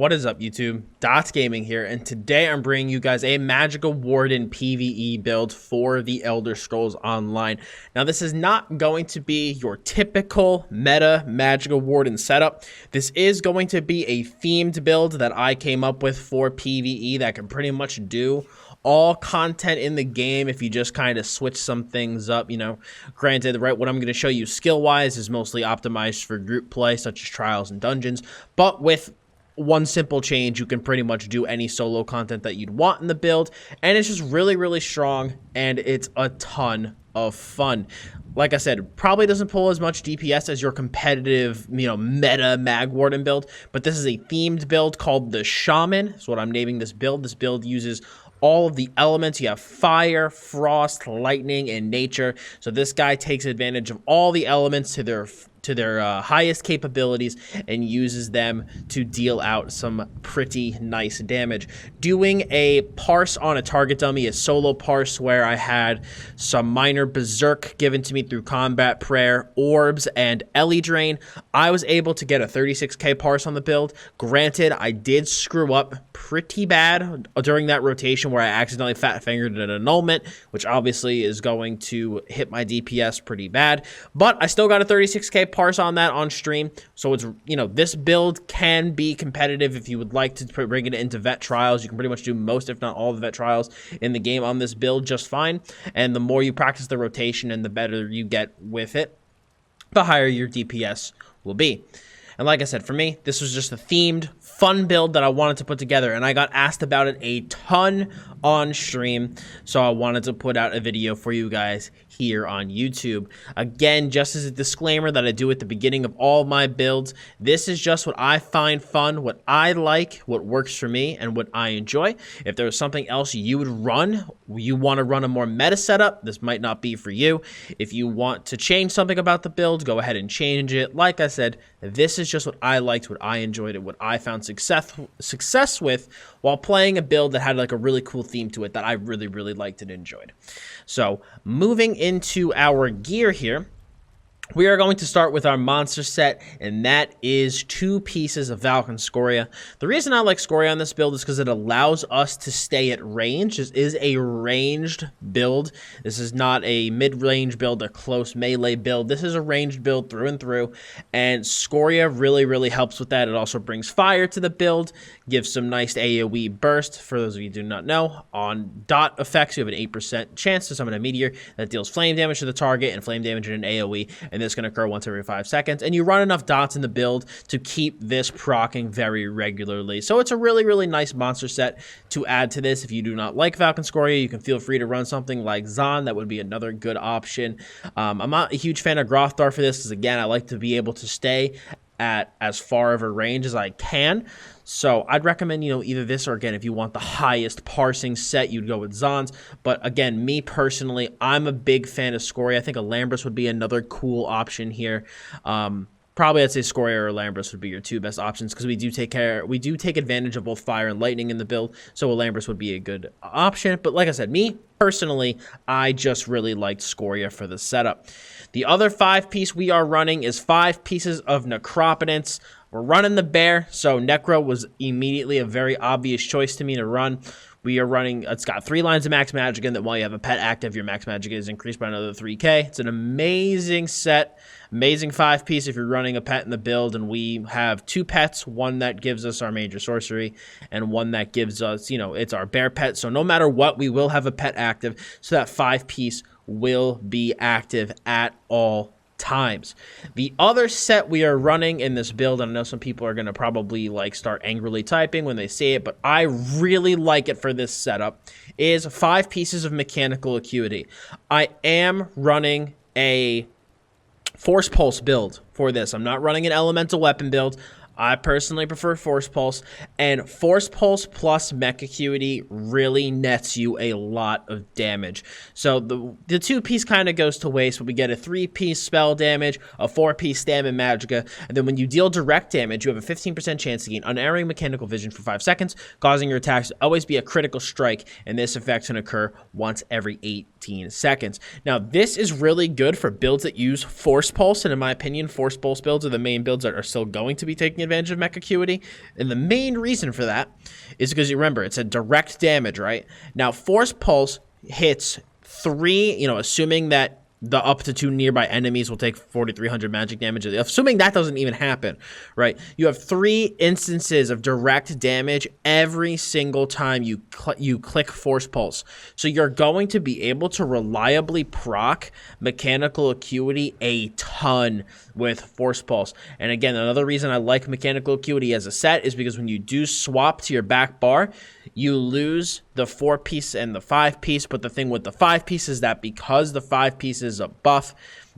What is up, YouTube? Dots Gaming here, and today I'm bringing you guys a Magicka Warden PvE build for the Elder Scrolls Online. Now, this is not going to be your typical meta Magicka Warden setup. This is going to be a themed build that I came up with for PvE that can pretty much do all content in the game if you just kind of switch some things up. You know, granted, right, what I'm going to show you skill-wise is mostly optimized for group play, such as trials and dungeons, but with one simple change, you can pretty much do any solo content that you'd want in the build, and it's just really, really strong, and it's a ton of fun. Like I said, probably doesn't pull as much DPS as your competitive, meta Mag Warden build, but this is a themed build called the Shaman. That's what I'm naming this build. This build uses all of the elements. You have fire, frost, lightning, and nature. So this guy takes advantage of all the elements to their highest capabilities and uses them to deal out some pretty nice damage. Doing a parse on a target dummy, a solo parse where I had some minor berserk given to me through combat prayer, orbs, and Ellie drain, I was able to get a 36k parse on the build. Granted, I did screw up pretty bad during that rotation where I accidentally fat fingered an annulment, which obviously is going to hit my DPS pretty bad, but I still got a 36k parse on that on stream. So it's, this build can be competitive if you would like to bring it into vet trials. You can pretty much do most, if not all, of the vet trials in the game on this build just fine. And the more you practice the rotation and the better you get with it, the higher your DPS will be. And like I said, for me, this was just a themed, fun build that I wanted to put together, and I got asked about it a ton on stream, so I wanted to put out a video for you guys here on YouTube. Again, just as a disclaimer that I do at the beginning of all of my builds, this is just what I find fun, what I like, what works for me, and what I enjoy. If there was something else you would run, you want to run a more meta setup, this might not be for you. If you want to change something about the build, go ahead and change it. Like I said, this is just what I liked, what I enjoyed, and what I found success with while playing a build that had like a really cool theme to it that I really, really liked and enjoyed. So moving into our gear here, we are going to start with our monster set, and that is 2 pieces of Falcon Scoria. The reason I like Scoria on this build is because it allows us to stay at range. This is a ranged build. This is not a mid-range build, a close melee build. This is a ranged build through and through, and Scoria really, really helps with that. It also brings fire to the build, gives some nice AoE burst. For those of you who do not know, on dot effects, you have an 8% chance to summon a meteor that deals flame damage to the target and flame damage in an AoE, and this can occur once every 5 seconds, and you run enough dots in the build to keep this proccing very regularly. So it's a really, really nice monster set to add to this. If you do not like Falcon Scoria, you can feel free to run something like Zon. That would be another good option. I'm not a huge fan of Grothdar for this because, again, I like to be able to stay at as far of a range as I can. So I'd recommend, either this or, again, if you want the highest parsing set, you'd go with Zons. But again, me personally, I'm a big fan of Scoria. I think Alambris would be another cool option here. Probably I'd say Scoria or Alambris would be your 2 best options because we do take advantage of both fire and lightning in the build. So Alambris would be a good option. But like I said, me personally, I just really liked Scoria for the setup. The other 5-piece we are running is 5 pieces of Necropotence. We're running the bear, so Necro was immediately a very obvious choice to me to run. We are running, it's got 3 lines of max Magicka, and that while you have a pet active, your max Magicka is increased by another 3k. It's an amazing set, amazing 5-piece if you're running a pet in the build, and we have 2 pets, one that gives us our major sorcery, and one that gives us, it's our bear pet, so no matter what, we will have a pet active, so that 5-piece will be active at all times. The other set we are running in this build, and I know some people are going to probably start angrily typing when they say it, but I really like it for this setup, is 5 pieces of Mechanical Acuity. I am running a Force Pulse build for this. I'm not running an Elemental Weapon build. I personally prefer Force Pulse, and Force Pulse plus Mech Acuity really nets you a lot of damage. So the 2-piece kind of goes to waste, but we get a 3-piece spell damage, a 4-piece stamina Magicka, and then when you deal direct damage, you have a 15% chance to gain unerring mechanical vision for 5 seconds, causing your attacks to always be a critical strike, and this effect can occur once every 18 seconds. Now, this is really good for builds that use Force Pulse, and in my opinion, Force Pulse builds are the main builds that are still going to be taking advantage of Mecha Acuity. And the main reason for that is because you remember, it's a direct damage, right? Now, Force Pulse hits 3, you know, assuming that the up to 2 nearby enemies will take 4,300 magic damage. Assuming that doesn't even happen, right? You have 3 instances of direct damage every single time you click Force Pulse. So you're going to be able to reliably proc Mechanical Acuity a ton with Force Pulse. And again, another reason I like Mechanical Acuity as a set is because when you do swap to your back bar, you lose the 4-piece and the 5-piece, but the thing with the 5-piece is that because the 5-piece is a buff,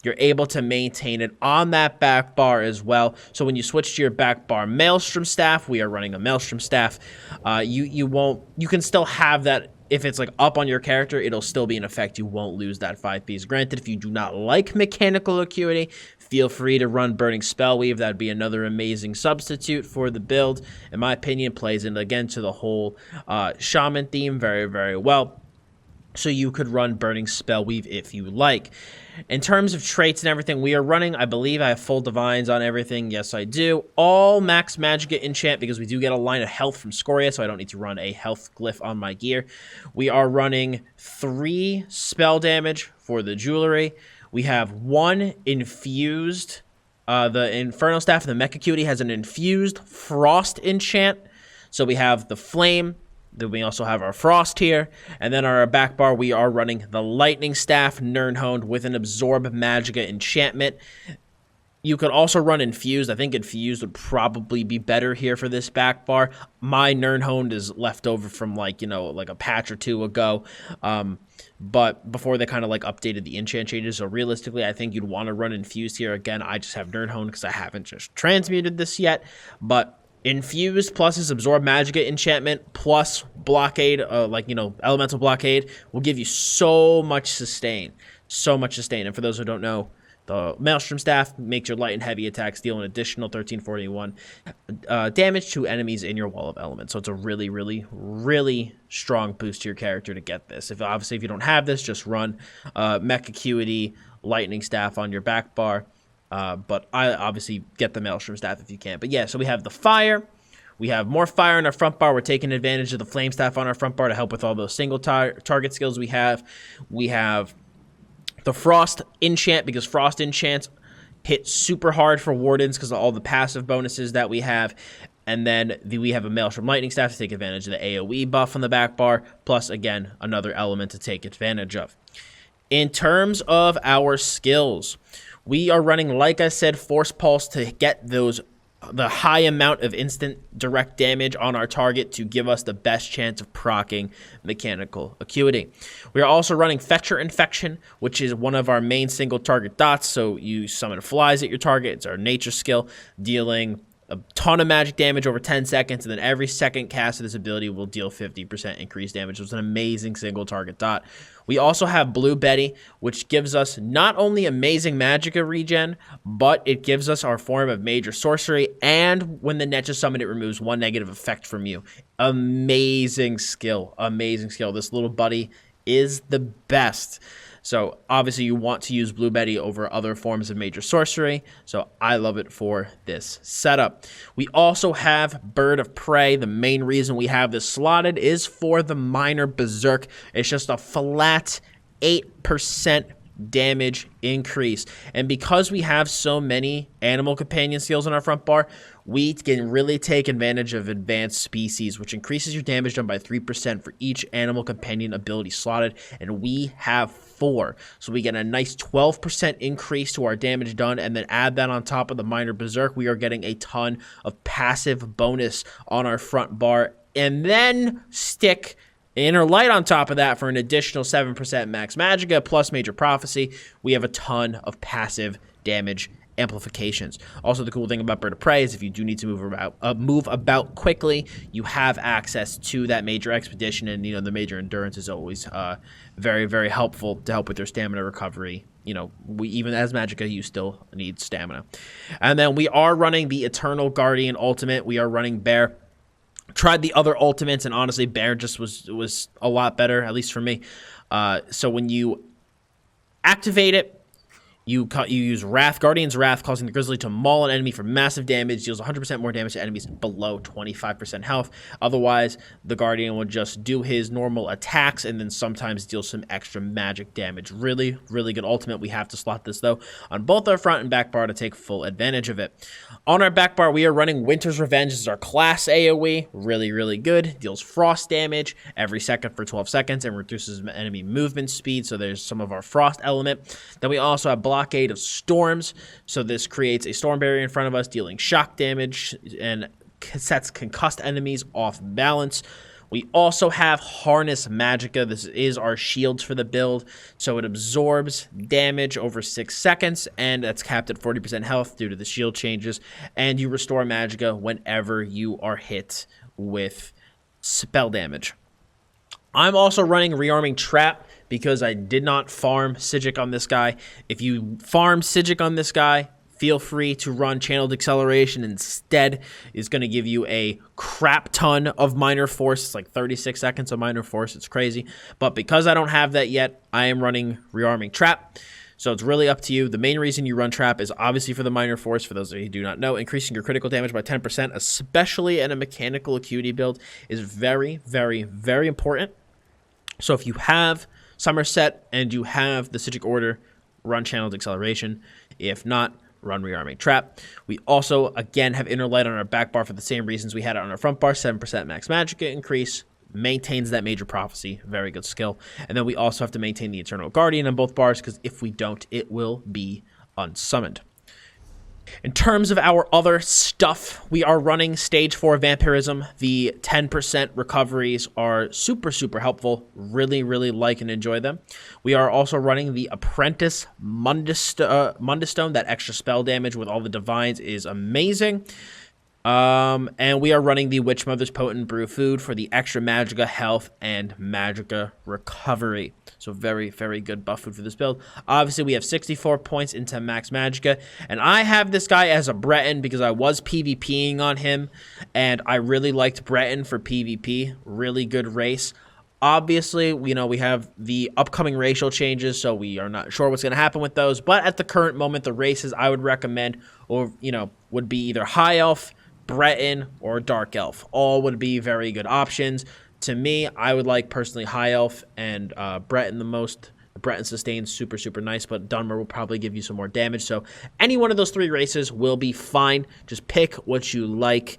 you're able to maintain it on that back bar as well. So when you switch to your back bar Maelstrom Staff, we are running a Maelstrom Staff, you can still have that. If it's like up on your character, it'll still be in effect. You won't lose that 5-piece. Granted, if you do not like Mechanical Acuity, feel free to run Burning Spell Weave. That'd be another amazing substitute for the build. In my opinion, plays in again to the whole Shaman theme very, very well. So you could run Burning Spell Weave if you like. In terms of traits and everything, we are running, I believe I have full divines on everything. Yes, I do. All max Magicka enchant because we do get a line of health from Scoria, so I don't need to run a health glyph on my gear. We are running 3 spell damage for the jewelry. We have 1 infused. The Inferno Staff and the Mecha Acuity has an infused frost enchant. So we have the flame. Then we also have our frost here, and then on our back bar we are running the lightning staff Nirnhoned with an absorb Magicka enchantment. You could also run infused. I think infused would probably be better here for this back bar. My Nirnhoned is left over from like, you know, like a patch or 2 ago. But before they kind of like updated the enchant changes. So realistically, I think you'd want to run infused here. Again, I just have Nirnhoned because I haven't just transmuted this yet. But infused plus his absorb Magicka enchantment plus blockade, like, you know, elemental blockade will give you so much sustain. So much sustain. And for those who don't know, the Maelstrom Staff makes your light and heavy attacks deal an additional 1341 damage to enemies in your wall of elements. So it's a really, really, really strong boost to your character to get this. Obviously, if you don't have this, just run Mecha Acuity, Lightning Staff on your back bar. But I obviously get the Maelstrom Staff if you can. But yeah, so we have the fire. We have more fire on our front bar. We're taking advantage of the flame staff on our front bar to help with all those single target skills we have. We have the frost enchant because frost enchants hit super hard for wardens because of all the passive bonuses that we have. And then we have a Maelstrom Lightning Staff to take advantage of the AoE buff on the back bar. Plus, again, another element to take advantage of. In terms of our skills, we are running, like I said, Force Pulse to get the high amount of instant direct damage on our target to give us the best chance of proccing Mechanical Acuity. We are also running Fetcher Infection, which is one of our main single target dots. So you summon flies at your target. It's our nature skill, dealing a ton of magic damage over 10 seconds, and then every second cast of this ability will deal 50% increased damage. So it's an amazing single target dot. We also have Blue Betty, which gives us not only amazing Magicka regen, but it gives us our form of major sorcery, and when the net is summoned, it removes 1 negative effect from you. Amazing skill. Amazing skill. This little buddy is the best. So obviously you want to use Blue Betty over other forms of major sorcery. So I love it for this setup. We also have Bird of Prey. The main reason we have this slotted is for the minor berserk. It's just a flat 8% damage increase. And because we have so many animal companion skills on our front bar, we can really take advantage of advanced species, which increases your damage done by 3% for each animal companion ability slotted, and we have 4. So we get a nice 12% increase to our damage done, and then add that on top of the minor berserk, we are getting a ton of passive bonus on our front bar, and then stick Inner Light on top of that for an additional 7% max Magicka plus Major Prophecy. We have a ton of passive damage amplifications. Also, the cool thing about Bird of Prey is if you do need to move about quickly, you have access to that major expedition, and you know the major endurance is always very, very helpful to help with your stamina recovery. You know, even as Magicka, you still need stamina. And then we are running the Eternal Guardian ultimate. We are running Bear. Tried the other ultimates, and honestly, Bear just was a lot better, at least for me. So when you activate it, You use Wrath, Guardian's Wrath, causing the Grizzly to maul an enemy for massive damage, deals 100% more damage to enemies below 25% health. Otherwise, the Guardian will just do his normal attacks and then sometimes deal some extra magic damage. Really, really good ultimate. We have to slot this, though, on both our front and back bar to take full advantage of it. On our back bar, we are running Winter's Revenge. This is our class AoE. Really, really good. Deals frost damage every second for 12 seconds and reduces enemy movement speed, so there's some of our frost element. Then we also have Blockade of Storms, so this creates a storm barrier in front of us, dealing shock damage and sets concussed enemies off balance. We also have Harness Magicka. This is our shields for the build, so it absorbs damage over 6 seconds, and that's capped at 40% health due to the shield changes, and you restore Magicka whenever you are hit with spell damage. I'm also running Rearming Trap because I did not farm Psijic on this guy. If you farm Psijic on this guy, feel free to run Channeled Acceleration instead. It's going to give you a crap ton of Minor Force. It's like 36 seconds of Minor Force. It's crazy. But because I don't have that yet, I am running Rearming Trap. So it's really up to you. The main reason you run Trap is obviously for the Minor Force. For those of you who do not know, increasing your critical damage by 10%, especially in a Mechanical Acuity build, is very, very, very important. So if you have Somerset and you have the Psijic Order, run Channeled Acceleration. If not, run Rearming Trap. We also, again, have Inner Light on our back bar for the same reasons we had it on our front bar. 7% max Magicka increase. Maintains that Major Prophecy. Very good skill. And then we also have to maintain the Eternal Guardian on both bars, because if we don't, it will be unsummoned. In terms of our other stuff, we are running Stage 4 Vampirism. The 10% recoveries are super, super helpful. Really, really like and enjoy them. We are also running the Apprentice Mundus Stone. That extra spell damage with all the Divines is amazing. And we are running the Witch Mother's Potent Brew Food for the extra Magicka health and Magicka recovery. So very, very good buff food for this build. Obviously, we have 64 points into max Magicka, and I have this guy as a Breton because I was PvPing on him, and I really liked Breton for PvP. Really good race. Obviously, you know, we have the upcoming racial changes, so we are not sure what's going to happen with those. But at the current moment, the races I would recommend, or, you know, would be either High Elf, Breton, or Dark Elf. All would be very good options. To me, I would like personally High Elf and Breton the most. Breton sustains super, super nice, but Dunmer will probably give you some more damage. So any one of those three races will be fine. Just pick what you like,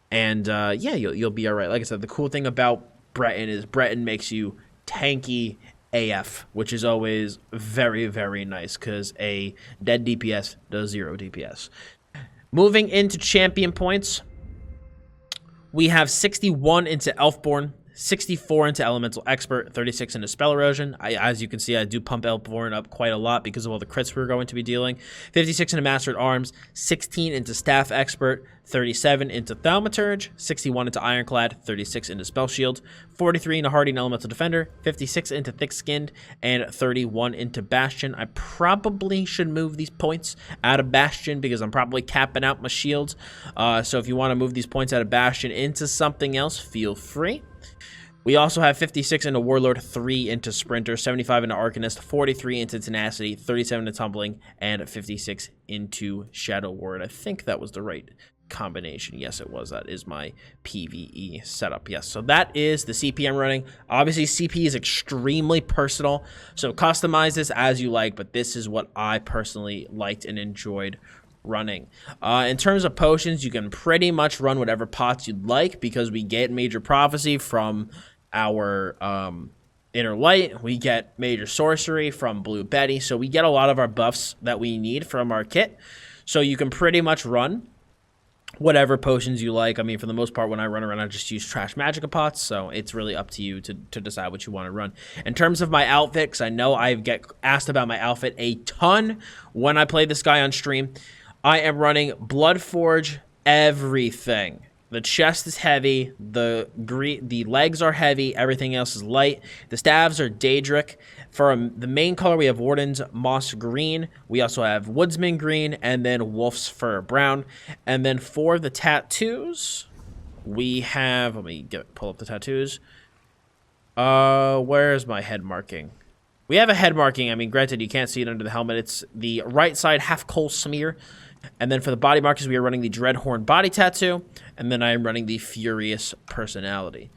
and yeah, you'll be all right. Like I said, the cool thing about Breton is Breton makes you tanky AF, which is always very, very nice because a dead DPS does 0 DPS. Moving into champion points, we have 61 into Elfborn, 64 into Elemental Expert, 36 into Spell Erosion. As you can see, I do pump Elfborn up quite a lot because of all the crits we're going to be dealing. 56 into Master at Arms, 16 into Staff Expert, 37 into Thaumaturge, 61 into Ironclad, 36 into Spell Shield, 43 into Hardy and Elemental Defender, 56 into Thick Skinned, and 31 into Bastion. I probably should move these points out of Bastion because I'm probably capping out my shields. So if you want to move these points out of Bastion into something else, feel free. We also have 56 into Warlord, 3 into Sprinter, 75 into Arcanist, 43 into Tenacity, 37 into Tumbling, and 56 into Shadow Ward. I think that was the right combination. Yes, it was. That is my PvE setup. Yes, so that is the CP I'm running. Obviously, CP is extremely personal, so customize this as you like, but this is what I personally liked and enjoyed running. In terms of potions, you can pretty much run whatever pots you'd like because we get Major Prophecy from our Inner Light. We get Major Sorcery from Blue Betty, so we get a lot of our buffs that we need from our kit. So you can pretty much run whatever potions you like. I mean, for the most part, when I run around, I just use trash Magicka pots, so it's really up to you to decide what you want to run. In terms of my outfit, because I know I get asked about my outfit a ton when I play this guy on stream, I am running Bloodforge everything. The chest is heavy, the legs are heavy, everything else is light. The staves are Daedric. For the main color, we have Warden's Moss Green. We also have Woodsman Green, and then Wolf's Fur Brown. And then for the tattoos, we have, pull up the tattoos. Where's my head marking? we have a head marking. I mean, granted, you can't see it under the helmet. It's the right side half coal smear. And then for the body markers, we are running the Dreadhorn body tattoo. And then I am running the Furious personality.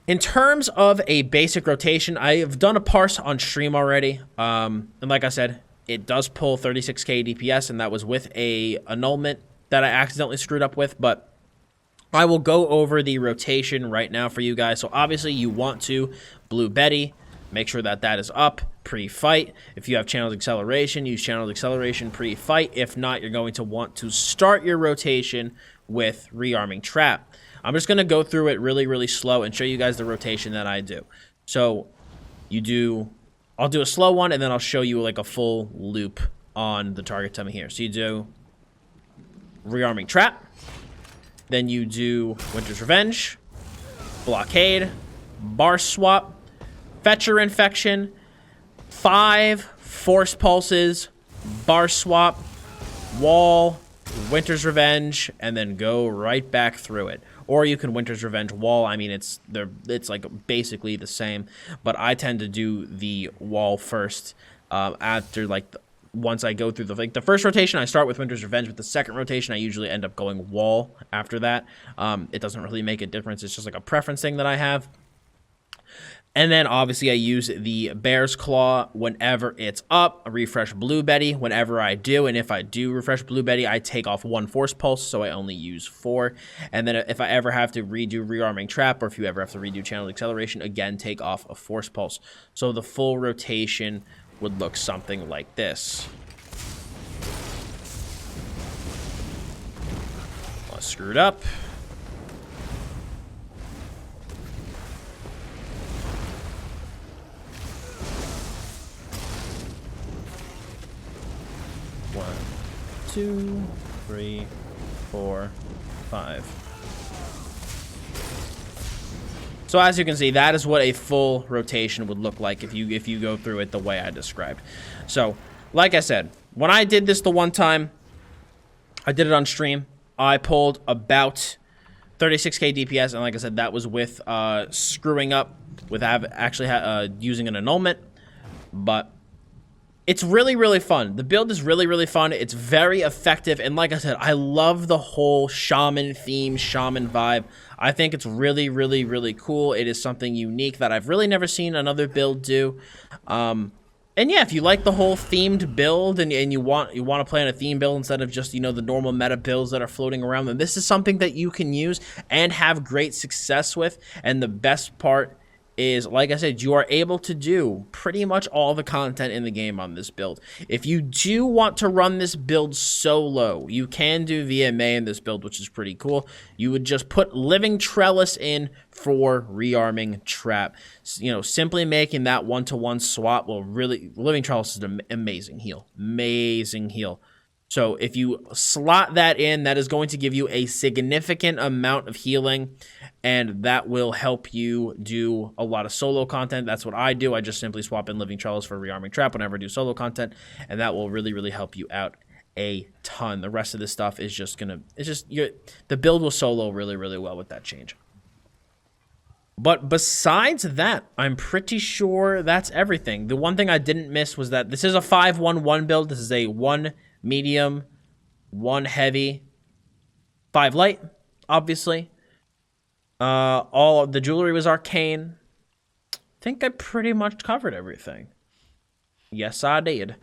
In terms of a basic rotation, I have done a parse on stream already. And like I said, it does pull 36k DPS, and that was with a annulment that I accidentally screwed up with. But I will go over the rotation right now for you guys. So obviously you want to Blue Betty. Make sure that that is up pre-fight. If you have Channeled Acceleration, use Channeled Acceleration pre-fight. If not, you're going to want to start your rotation with Rearming Trap. I'm just going to go through it really, really slow and show you guys the rotation that I do. So I'll do a slow one, and then I'll show you like a full loop on the target tummy here. So you do Rearming Trap. Then you do Winter's Revenge, Blockade, Bar Swap, Fetcher Infection, 5 Force Pulses, Bar Swap, Wall, Winter's Revenge, and then go right back through it. Or you can Winter's Revenge Wall. I mean, it's like basically the same, but I tend to do the Wall first after like once I go through the first rotation. I start with Winter's Revenge. With the second rotation, I usually end up going Wall after that. It doesn't really make a difference. It's just like a preference thing that I have. And then obviously I use the Bear's Claw whenever it's up. I refresh Blue Betty whenever I do. And if I do refresh Blue Betty, I take off 1 Force Pulse, so I only use 4. And then if I ever have to redo Rearming Trap, or if you ever have to redo Channeled Acceleration, again, take off a Force Pulse. So the full rotation would look something like this. Well, screwed up. One, 2, 3, 4, 5. So as you can see, that is what a full rotation would look like if you go through it the way I described. So, like I said, when I did this the one time, I did it on stream. I pulled about 36k DPS, and like I said, that was with screwing up with using an annulment. But it's really, really fun. The build is really, really fun. It's very effective. And like I said, I love the whole Shaman theme, Shaman vibe. I think it's really, really, really cool. It is something unique that I've really never seen another build do. And yeah, if you like the whole themed build and you want to play on a theme build instead of just, you know, the normal meta builds that are floating around, then this is something that you can use and have great success with. And the best part is, like I said, you are able to do pretty much all the content in the game on this build. If you do want to run this build solo, you can do VMA in this build, which is pretty cool. You would just put Living Trellis in for Rearming Trap. You know, simply making that one-to-one swap will really... Living Trellis is an amazing heal. Amazing heal. So if you slot that in, that is going to give you a significant amount of healing, and that will help you do a lot of solo content. That's what I do. I just simply swap in Living Trellis for Rearming Trap whenever I do solo content, and that will really, really help you out a ton. The rest of this stuff is just gonna, the build will solo really, really well with that change. But besides that, I'm pretty sure that's everything. The one thing I didn't miss was that this is a 5-1-1 build. This is a 1 medium, 1 heavy, 5 light, obviously. All of the jewelry was arcane. I think I pretty much covered everything. Yes, I did.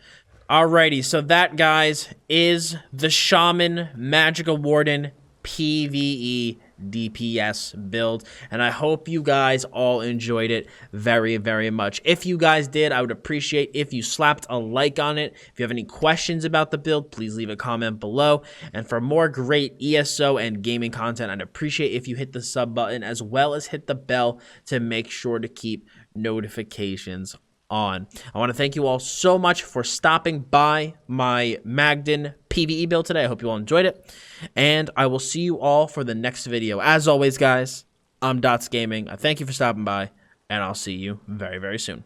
Alrighty, so that, guys, is the Shaman Magicka Warden PvE DPS build, and I hope you guys all enjoyed it very, very much. If you guys did, I would appreciate if you slapped a like on it. If you have any questions about the build, please leave a comment below. And for more great ESO and gaming content, I'd appreciate if you hit the sub button as well as hit the bell to make sure to keep notifications on. I want to thank you all so much for stopping by my Magden PvE build today. I hope you all enjoyed it, and I will see you all for the next video. As always, guys, I'm Dots Gaming. I thank you for stopping by, and I'll see you very, very soon.